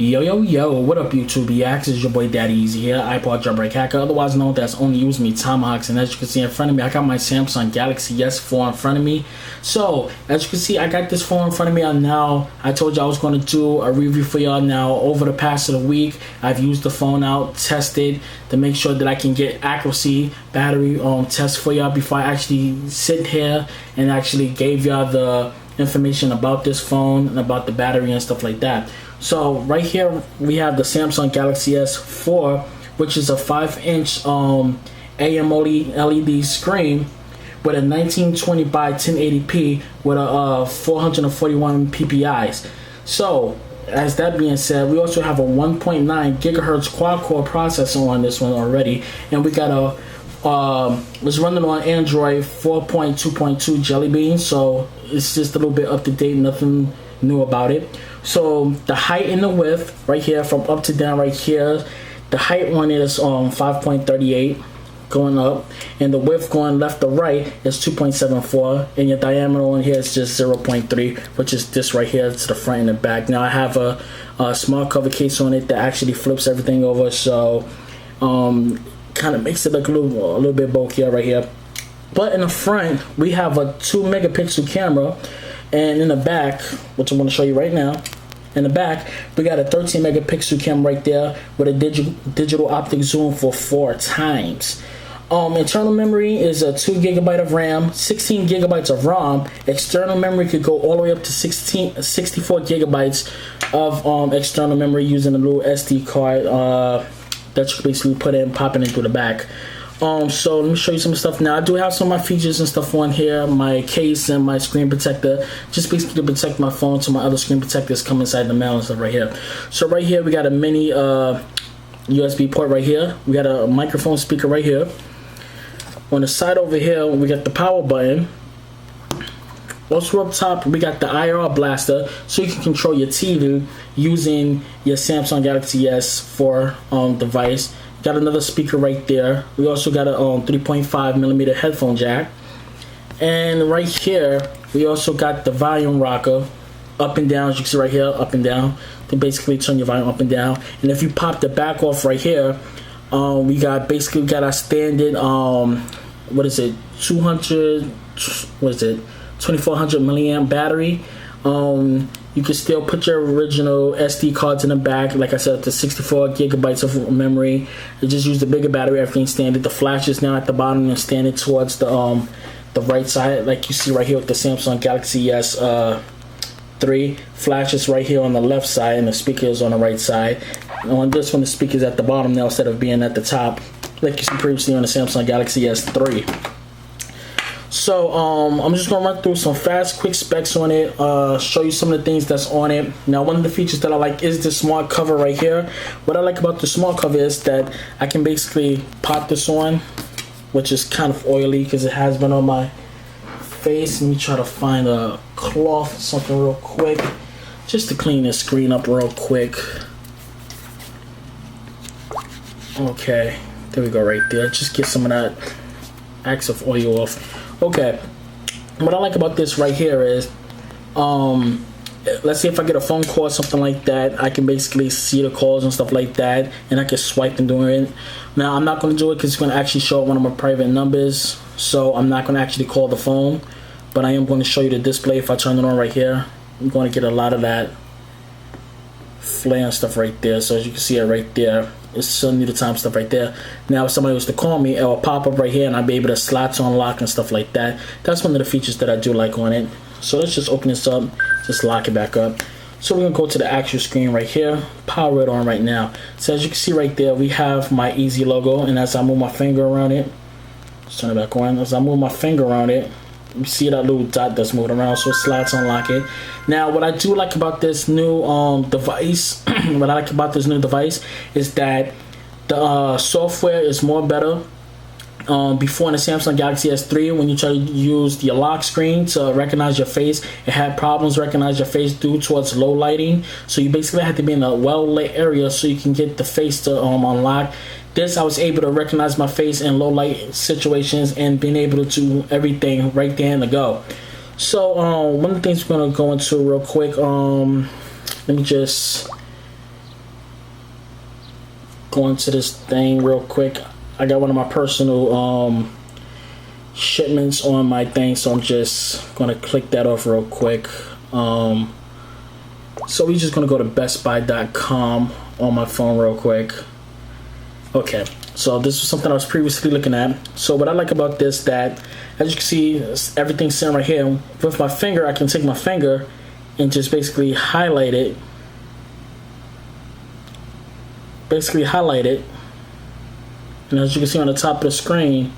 Yo, what up YouTube reacts? It's your boy Daddy Easy here, iPod jailbreak hacker, otherwise known as Only Use Me Tomahawks. And as you can see in front of me, I got my Samsung Galaxy S4 in front of me. So as you can see, I got this phone in front of me now. I told you I was going to do a review for y'all. Now over the past of the week, I've used the phone out, tested to make sure that I can get accuracy battery test for y'all before I actually sit here and actually gave y'all the information about this phone and about the battery and stuff like that. So right here we have the Samsung Galaxy S4, which is a 5-inch AMOLED LED screen with a 1920 by 1080p with a 441 ppi's. So as that being said, we also have a 1.9 gigahertz quad-core processor on this one already, and we got a it's running on Android 4.2.2 Jelly Bean, so it's just a little bit up to date, nothing new about it. So the height and the width right here, from up to down right here, the height one is 5.38 going up, and the width going left to right is 2.74, and your diameter on here is just 0.3, which is this right here to the front and the back. Now I have a smart cover case on it that actually flips everything over, so kind of makes it look a little bit bulkier right here. But in the front we have a 2 megapixel camera, and in the back, which I want to show you right now, in the back we got a 13 megapixel camera right there with a digital optic zoom for 4 times. Internal memory is a 2 GB of RAM, 16 GB of ROM. External memory could go all the way up to 64 GB of external memory using a little SD card that you can basically put in, popping it through the back. So let me show you some stuff now. I do have some of my features and stuff on here, my case and my screen protector, just basically to protect my phone so my other screen protectors come inside the mail and stuff right here. So right here we got a mini USB port right here. We got a microphone speaker right here. On the side over here we got the power button. Also up top we got the IR blaster, so you can control your TV using your Samsung Galaxy S4 device. Got another speaker right there. We also got a 3.5mm headphone jack, and right here we also got the volume rocker, up and down, as you can see right here, up and down, to basically turn your volume up and down. And if you pop the back off right here, we got our standard 2400 milliamp battery. You can still put your original SD cards in the back, like I said, up to 64 GB of memory. You just use the bigger battery, everything standard. The flash is now at the bottom and standing towards the right side, like you see right here with the Samsung Galaxy S3. Flash is right here on the left side, and the speaker is on the right side. And on this one, the speaker is at the bottom now instead of being at the top, like you see previously on the Samsung Galaxy S3. So I'm just gonna run through some fast quick specs on it, show you some of the things that's on it. Now one of the features that I like is the smart cover right here. What I like about the smart cover is that I can basically pop this on, which is kind of oily because it has been on my face. Let me try to find a cloth, something real quick, just to clean this screen up real quick. Okay, there we go right there. Just get some of that excess oil off. Okay, what I like about this right here is, let's say if I get a phone call or something like that, I can basically see the calls and stuff like that, and I can swipe and do it. Now I'm not going to do it because it's going to actually show one of my private numbers, so I'm not going to actually call the phone, but I am going to show you the display. If I turn it on right here, I'm going to get a lot of that flare and stuff right there. So as you can see it right there, it's some new time stuff right there. Now if somebody was to call me, it will pop up right here, and I'll be able to slot to unlock and stuff like that. That's one of the features that I do like on it. So let's just open this up, just lock it back up. So we're gonna go to the actual screen right here, power it on right now. So as you can see right there, we have my Easy logo, and as I move my finger around it, let's turn it back on. As I move my finger around it, you see that little dot that's moving around, so it slides to unlock it. Now what I do like about this new device what I like about this new device is that the software is more better. Before in the Samsung Galaxy S3, when you try to use the lock screen to recognize your face, it had problems recognize your face due towards low lighting. So you basically had to be in a well-lit area so you can get the face to unlock. This, I was able to recognize my face in low light situations and being able to do everything right there in the go. So one of the things we're gonna go into real quick, let me just go into this thing real quick. I got one of my personal shipments on my thing, so I'm just gonna click that off real quick. So we're just gonna go to bestbuy.com on my phone real quick. Okay, so this was something I was previously looking at. So what I like about this, that as you can see, everything's sitting right here. With my finger, I can take my finger and just basically highlight it. And as you can see on the top of the screen,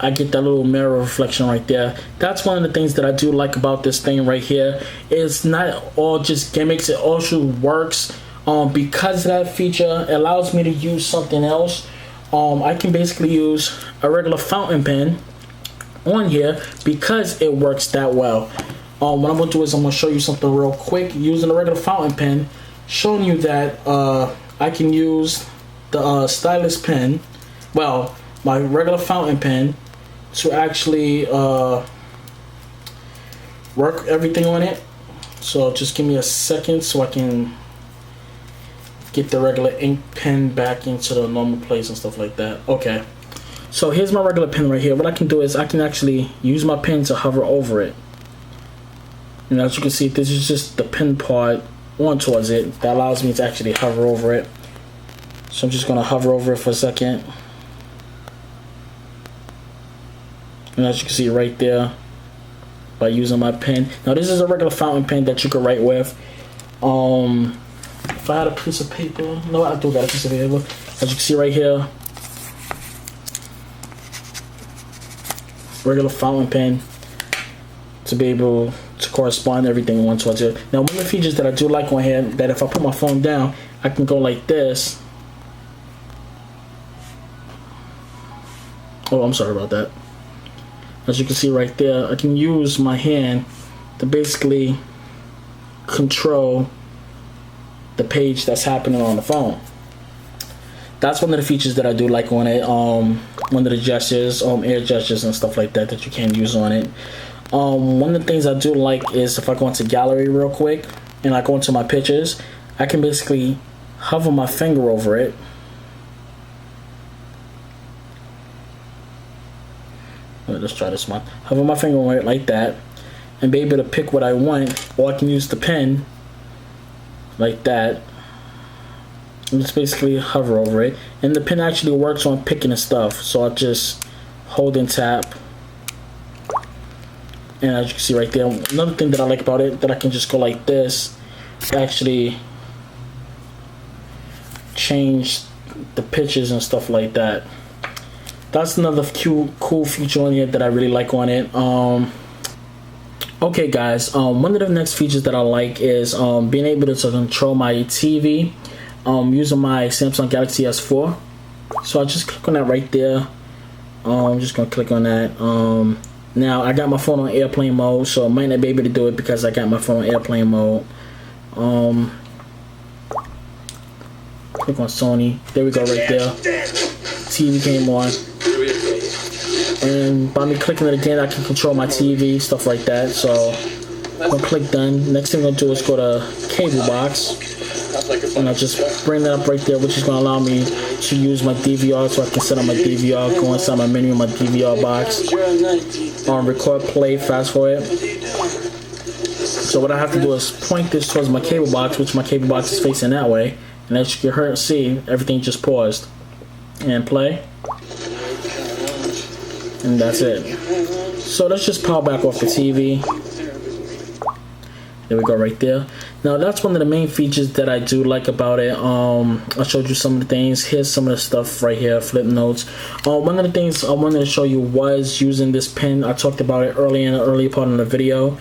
I get that little mirror reflection right there. That's one of the things that I do like about this thing right here. It's not all just gimmicks, it also works. Because of that feature, it allows me to use something else. I can basically use a regular fountain pen on here because it works that well. What I'm gonna do is I'm gonna show you something real quick using a regular fountain pen, showing you that I can use the stylus pen, well, my regular fountain pen, to actually work everything on it. So just give me a second so I can get the regular ink pen back into the normal place and stuff like that. Okay, so here's my regular pen right here. What I can do is I can actually use my pen to hover over it. And as you can see, this is just the pen part on towards it that allows me to actually hover over it. So I'm just gonna hover over it for a second. And as you can see right there, by using my pen. Now this is a regular fountain pen that you could write with. If I had a piece of paper, no, I do got a piece of paper. As you can see right here, regular fountain pen to be able to correspond everything one towards it. Now, one of the features that I do like on here, that if I put my phone down, I can go like this. Oh, I'm sorry about that. As you can see right there, I can use my hand to basically control the page that's happening on the phone. That's one of the features that I do like on it. One of the gestures, air gestures and stuff like that that you can use on it. One of the things I do like is if I go into gallery real quick and I go into my pictures, I can basically hover my finger over it. Let's try this one. Hover my finger over it like that and be able to pick what I want, or I can use the pen like that and just basically hover over it, and the pen actually works on picking the stuff. So I just hold and tap, and as you can see right there, another thing that I like about it, that I can just go like this, actually change the pictures and stuff like that. That's another cool feature on here that I really like on it. Okay guys, one of the next features that I like is being able to control my TV using my Samsung Galaxy S4. So I just click on that right there. I'm just gonna click on that. Now I got my phone on airplane mode, so I might not be able to do it because I got my phone on airplane mode. Click on Sony. There we go right there. TV came on. And by me clicking it again, I can control my TV, stuff like that. So I'm gonna click done. Next thing I'm gonna do is go to cable box, and I'll just bring that up right there, which is gonna allow me to use my DVR, so I can set up my DVR, go inside my menu, my DVR box, record, play, fast forward. So what I have to do is point this towards my cable box, which my cable box is facing that way, and as you can see, everything just paused. And play. And that's it. So let's just power back off the TV. There we go right there. Now that's one of the main features that I do like about it. I showed you some of the things. Here's some of the stuff right here, flip notes. One of the things I wanted to show you was using this pen. I talked about it earlier in the early part of the video.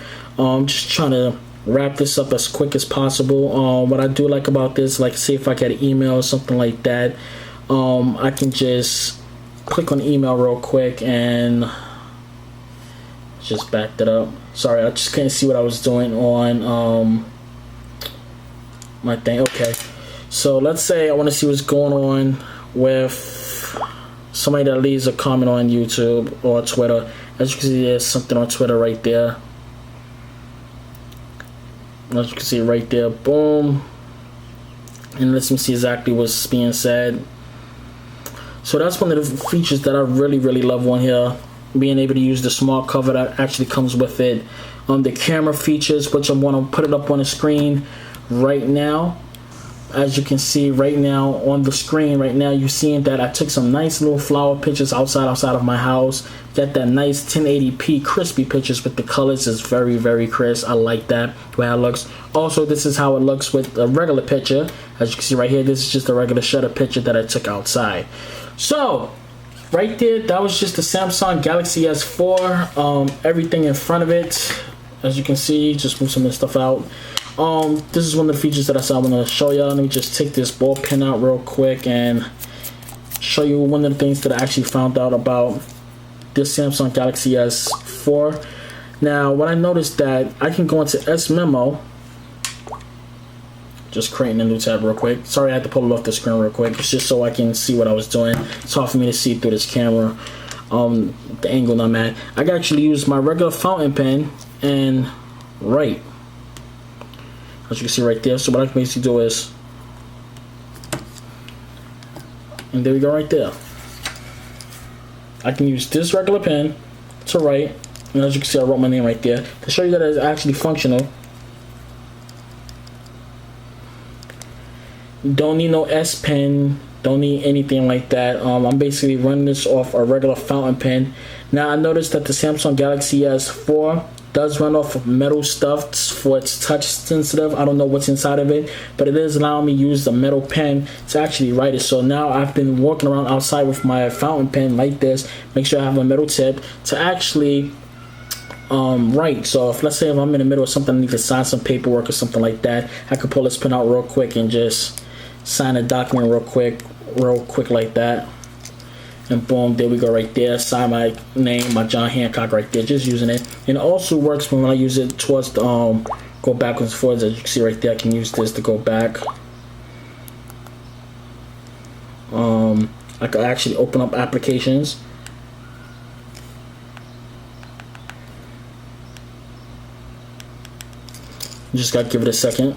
Just trying to wrap this up as quick as possible. What I do like about this, like say if I get an email or something like that, I can just click on email real quick and just back that up. Sorry, I just couldn't see what I was doing on my thing. Okay, so let's say I want to see what's going on with somebody that leaves a comment on YouTube or Twitter. As you can see, there's something on Twitter right there. As you can see right there, boom. and lets me see exactly what's being said. So that's one of the features that I really love on here, being able to use the smart cover that actually comes with it. The camera features, which I'm going to put it up on the screen right now. As you can see right now on the screen right now, you're seeing that I took some nice little flower pictures outside of my house. Got that nice 1080p crispy pictures with the colors. Is very crisp. I like that way it looks. Also, this is how it looks with a regular picture. As you can see right here, this is just a regular shutter picture that I took outside. So right there, that was just the Samsung Galaxy S4. Everything in front of it, as you can see, just move some of the stuff out. This is one of the features that I said I want to show y'all. Let me just take this ball pen out real quick and show you one of the things that I actually found out about this Samsung Galaxy S4. Now, what I noticed that I can go into S Memo, just creating a new tab real quick. Sorry, I had to pull it off the screen real quick. It's just so I can see what I was doing. It's hard for me to see through this camera, the angle I'm at. I can actually use my regular fountain pen and write. As you can see right there. So what I can basically do is, and there we go right there. I can use this regular pen to write, and as you can see, I wrote my name right there to show you that it's actually functional. Don't need no S Pen, don't need anything like that. I'm basically running this off a regular fountain pen. Now I noticed that the Samsung Galaxy S4 does run off of metal stuff for its touch sensitive. I don't know what's inside of it, but it is allowing me to use the metal pen to actually write it. So now I've been walking around outside with my fountain pen like this. Make sure I have a metal tip to actually write. So if, let's say if I'm in the middle of something, I need to sign some paperwork or something like that, I could pull this pen out real quick and just sign a document real quick like that. And boom, there we go right there. Sign my name, my John Hancock right there, just using it. And it also works when I use it towards the, go backwards and forwards. As you can see right there, I can use this to go back. I can actually open up applications. Just gotta give it a second.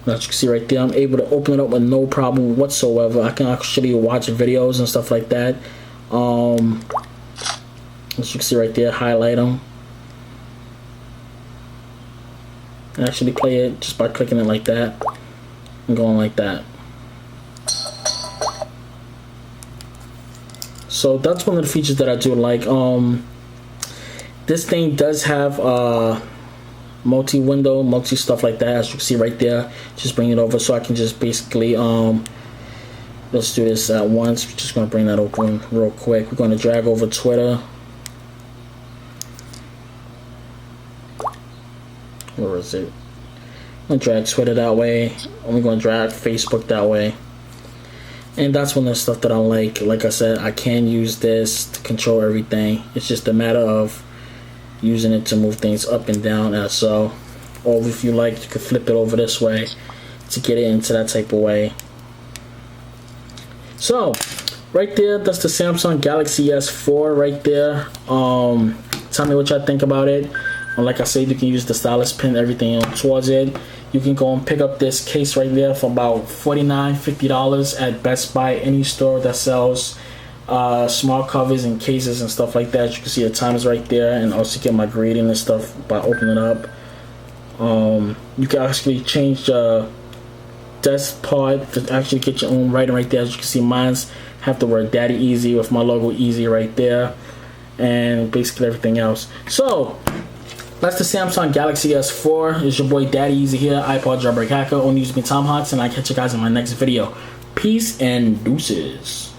As you can see right there, I'm able to open it up with no problem whatsoever. I can actually watch videos and stuff like that. As you can see right there, highlight them. And actually play it just by clicking it like that and going like that. So that's one of the features that I do like. This thing does have multi-window, multi-stuff like that. As you can see right there, just bring it over so I can just basically let's do this at once. We're just going to bring that open real quick. We're going to drag over Twitter. Where is it? I'm going to drag Twitter that way, and we're going to drag Facebook that way. And that's one of the stuff that I like. Like I said, I can use this to control everything. It's just a matter of using it to move things up and down as so. Or if you like, you could flip it over this way to get it into that type of way. So right there, that's the Samsung Galaxy S4 right there. Tell me what y'all think about it. Like I said, you can use the stylus pen, everything towards it. You can go and pick up this case right there for about $49, $50 at Best Buy, any store that sells smart covers and cases and stuff like that. You can see the times right there, and also get my grading and stuff by opening it up. You can actually change the desk part to actually get your own writing right there. As you can see, mine's have the word Daddy Easy with my logo Easy right there, and basically everything else. So that's the Samsung Galaxy S4. It's your boy Daddy Easy here, iPod Jailbreak Hacker. Only use me Tom Hawks, and I'll catch you guys in my next video. Peace and deuces.